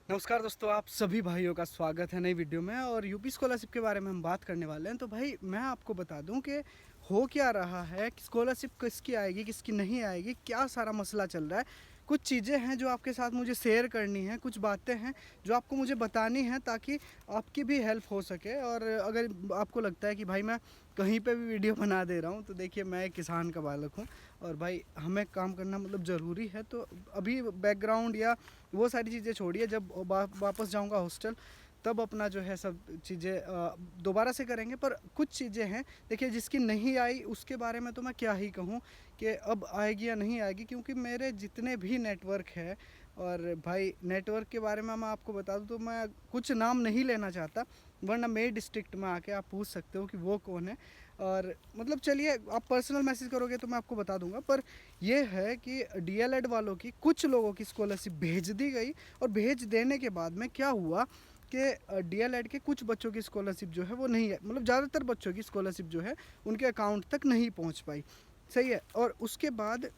नमस्कार दोस्तों, आप सभी भाइयों का स्वागत है नई वीडियो में। और यूपी स्कॉलरशिप के बारे में हम बात करने वाले हैं। तो भाई मैं आपको बता दूं कि हो क्या रहा है, कि स्कॉलरशिप किसकी आएगी किसकी नहीं आएगी, क्या सारा मसला चल रहा है। कुछ चीज़ें हैं जो आपके साथ मुझे शेयर करनी है, कुछ बातें हैं जो आपको मुझे बतानी है ताकि आपकी भी हेल्प हो सके। और अगर आपको लगता है कि भाई मैं कहीं पे भी वीडियो बना दे रहा हूँ, तो देखिए मैं एक किसान का बालक हूँ और भाई हमें काम करना मतलब ज़रूरी है। तो अभी बैकग्राउंड या वो सारी चीज़ें छोड़िए, जब वापस जाऊंगा हॉस्टल तब अपना जो है सब चीज़ें दोबारा से करेंगे। पर कुछ चीज़ें हैं देखिए जिसकी नहीं आई उसके बारे में तो मैं क्या ही कहूँ कि अब आएगी या नहीं आएगी, क्योंकि मेरे जितने भी नेटवर्क है, और भाई नेटवर्क के बारे में मैं आपको बता दूँ तो मैं कुछ नाम नहीं लेना चाहता, वरना मेरे डिस्ट्रिक्ट में आके आप पूछ सकते हो कि वो कौन है। और मतलब चलिए आप पर्सनल मैसेज करोगे तो मैं आपको बता दूंगा। पर ये है कि डीएलएड वालों की कुछ लोगों की स्कॉलरशिप भेज दी गई, और भेज देने के बाद में क्या हुआ कि डीएलएड के कुछ बच्चों की स्कॉलरशिप जो है वो नहीं है, मतलब ज़्यादातर बच्चों की स्कॉलरशिप जो है उनके अकाउंट तक नहीं पहुंच पाई। सही है। और उसके बाद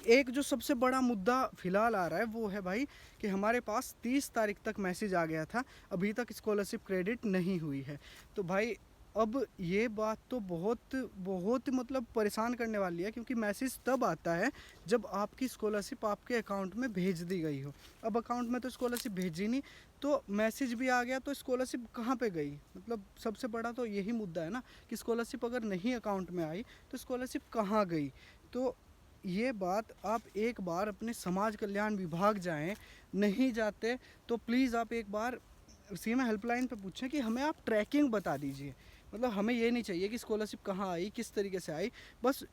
एक जो सबसे बड़ा मुद्दा फिलहाल आ रहा है वो है भाई कि हमारे पास 30 तारीख तक मैसेज आ गया था, अभी तक स्कॉलरशिप क्रेडिट नहीं हुई है। तो भाई अब ये बात तो बहुत बहुत मतलब परेशान करने वाली है, क्योंकि मैसेज तब आता है जब आपकी स्कॉलरशिप आपके अकाउंट में भेज दी गई हो। अब अकाउंट में तो स्कॉलरशिप भेजी नहीं, तो मैसेज भी आ गया तो स्कॉलरशिप कहाँ पे गई। मतलब सबसे बड़ा तो यही मुद्दा है ना कि स्कॉलरशिप अगर नहीं अकाउंट में आई तो स्कॉलरशिप कहाँ गई। तो ये बात आप एक बार अपने समाज कल्याण विभाग जाएं, नहीं जाते तो प्लीज़ आप एक बार सीमा हेल्पलाइन पे पूछें कि हमें आप ट्रैकिंग बता दीजिए। मतलब हमें ये नहीं चाहिए कि स्कॉलरशिप कहाँ आई किस तरीके से आई, बस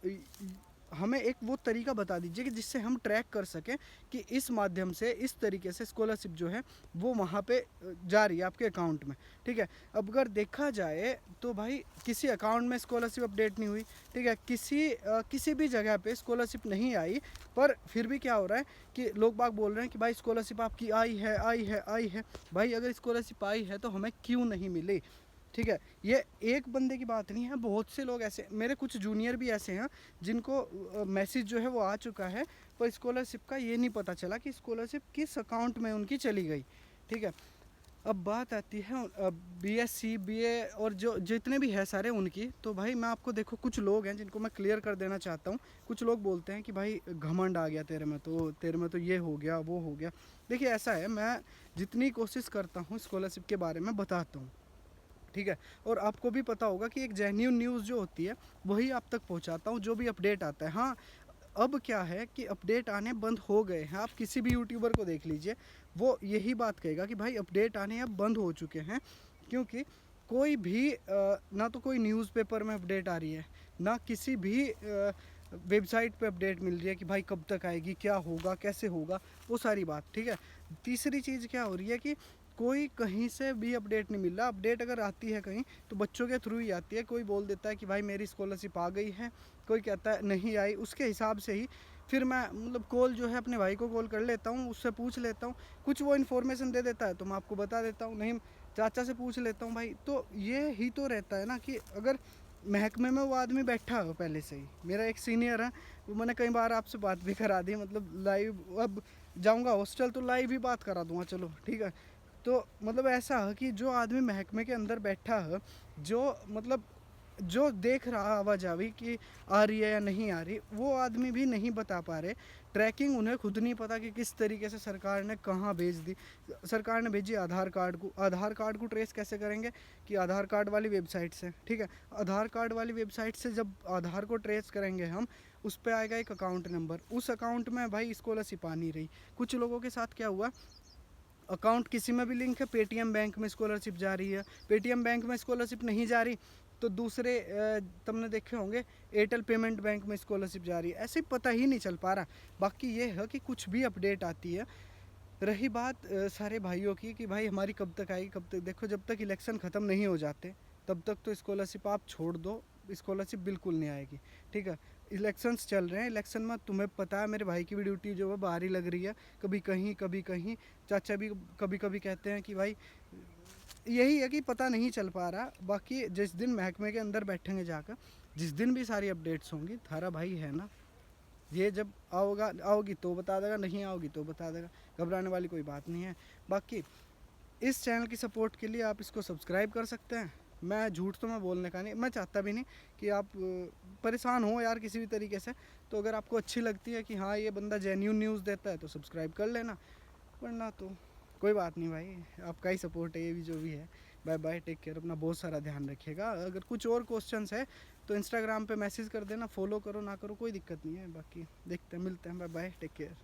हमें एक वो तरीका बता दीजिए कि जिससे हम ट्रैक कर सकें कि इस माध्यम से इस तरीके से स्कॉलरशिप जो है वो वहाँ पे जा रही है आपके अकाउंट में। ठीक है। अब अगर देखा जाए तो भाई किसी अकाउंट में स्कॉलरशिप अपडेट नहीं हुई, ठीक है, किसी भी जगह पे स्कॉलरशिप नहीं आई, पर फिर भी क्या हो रहा है कि लोग बाग बोल रहे हैं कि भाई स्कॉलरशिप आपकी आई है आई है आई है। भाई अगर स्कॉलरशिप आई है तो हमें क्यों नहीं मिली। ठीक है। ये एक बंदे की बात नहीं है, बहुत से लोग ऐसे, मेरे कुछ जूनियर भी ऐसे हैं जिनको मैसेज जो है वो आ चुका है, पर स्कॉलरशिप का ये नहीं पता चला कि स्कॉलरशिप किस अकाउंट में उनकी चली गई। ठीक है। अब बात आती है बीएससी बीए और जो जितने भी है सारे उनकी। तो भाई मैं आपको देखो, कुछ लोग हैं जिनको मैं क्लियर कर देना चाहता हूँ। कुछ लोग बोलते हैं कि भाई घमंड आ गया तेरे में तो ये हो गया वो हो गया। देखिए ऐसा है, मैं जितनी कोशिश करता हूँ स्कॉलरशिप के बारे में बताता हूँ। ठीक है। और आपको भी पता होगा कि एक जेन्यून न्यूज़ जो होती है वही आप तक पहुंचाता हूँ, जो भी अपडेट आता है। हाँ, अब क्या है कि अपडेट आने बंद हो गए हैं। आप किसी भी यूट्यूबर को देख लीजिए, वो यही बात कहेगा कि भाई अपडेट आने अब बंद हो चुके हैं। क्योंकि कोई भी ना तो कोई न्यूज़पेपर में अपडेट आ रही है, ना किसी भी वेबसाइट पे अपडेट मिल रही है कि भाई कब तक आएगी, क्या होगा, कैसे होगा, वो सारी बात। ठीक है। तीसरी चीज़ क्या हो रही है कि कोई कहीं से भी अपडेट नहीं मिल रहा। अपडेट अगर आती है कहीं तो बच्चों के थ्रू ही आती है। कोई बोल देता है कि भाई मेरी स्कॉलरशिप आ गई है, कोई कहता है नहीं आई, उसके हिसाब से ही फिर मैं मतलब कॉल जो है अपने भाई को कॉल कर लेता हूँ, उससे पूछ लेता हूँ। कुछ वो इन्फॉर्मेशन दे देता है तो मैं आपको बता देता हूँ, नहीं चाचा से पूछ लेता हूँ भाई। तो ये ही तो रहता है ना कि अगर महकमे में वो आदमी बैठा हो पहले से ही, मेरा एक सीनियर है, वो मैंने कई बार आपसे बात भी करा दी, मतलब लाइव। अब जाऊंगा हॉस्टल तो लाइव ही बात करा दूंगा, चलो ठीक है। तो मतलब ऐसा है कि जो आदमी महकमे के अंदर बैठा है, जो मतलब जो देख रहा आवाजावी कि आ रही है या नहीं आ रही, वो आदमी भी नहीं बता पा रहे। ट्रैकिंग उन्हें खुद नहीं पता कि किस तरीके से सरकार ने कहाँ भेज दी। सरकार ने भेजी आधार कार्ड को, आधार कार्ड को ट्रेस कैसे करेंगे कि आधार कार्ड वाली वेबसाइट से। ठीक है। आधार कार्ड वाली वेबसाइट से जब आधार को ट्रेस करेंगे हम, उस पर आएगा एक अकाउंट नंबर, उस अकाउंट में भाई स्कॉलरशिप आ नहीं रही। कुछ लोगों के साथ क्या हुआ, अकाउंट किसी में भी लिंक है, पेटीएम बैंक में स्कॉलरशिप जा रही है, पेटीएम बैंक में स्कॉलरशिप नहीं जा रही तो दूसरे तुमने देखे होंगे एयरटेल पेमेंट बैंक में स्कॉलरशिप जा रही है। ऐसे पता ही नहीं चल पा रहा। बाकी ये है कि कुछ भी अपडेट आती है। रही बात सारे भाइयों की कि भाई हमारी कब तक आएगी कब तक, देखो जब तक इलेक्शन ख़त्म नहीं हो जाते तब तक तो स्कॉलरशिप आप छोड़ दो, स्कॉलरशिप बिल्कुल नहीं आएगी। ठीक है। इलेक्शंस चल रहे हैं, इलेक्शन में तुम्हें पता है मेरे भाई की भी ड्यूटी जो है बाहर ही लग रही है, कभी कहीं कभी कहीं। चाचा भी कभी कभी कहते हैं कि भाई यही है कि पता नहीं चल पा रहा। बाकी जिस दिन महकमे के अंदर बैठेंगे जाकर, जिस दिन भी सारी अपडेट्स होंगी, थारा भाई है ना, ये जब आओगी तो बता देगा, नहीं आओगी तो बता देगा, घबराने वाली कोई बात नहीं है। बाकी इस चैनल की सपोर्ट के लिए आप इसको सब्सक्राइब कर सकते हैं। मैं झूठ तो मैं बोलने का नहीं, मैं चाहता भी नहीं कि आप परेशान हो यार किसी भी तरीके से। तो अगर आपको अच्छी लगती है कि हाँ ये बंदा जेन्यून न्यूज़ देता है तो सब्सक्राइब कर लेना, वरना तो कोई बात नहीं भाई, आपका ही सपोर्ट है ये भी जो भी है। बाय बाय, टेक केयर, अपना बहुत सारा ध्यान रखिएगा। अगर कुछ और क्वेश्चंस है तो इंस्टाग्राम पे मैसेज कर देना, फॉलो करो ना करो कोई दिक्कत नहीं है। बाकी देखते हैं, मिलते हैं, बाय बाय, टेक केयर।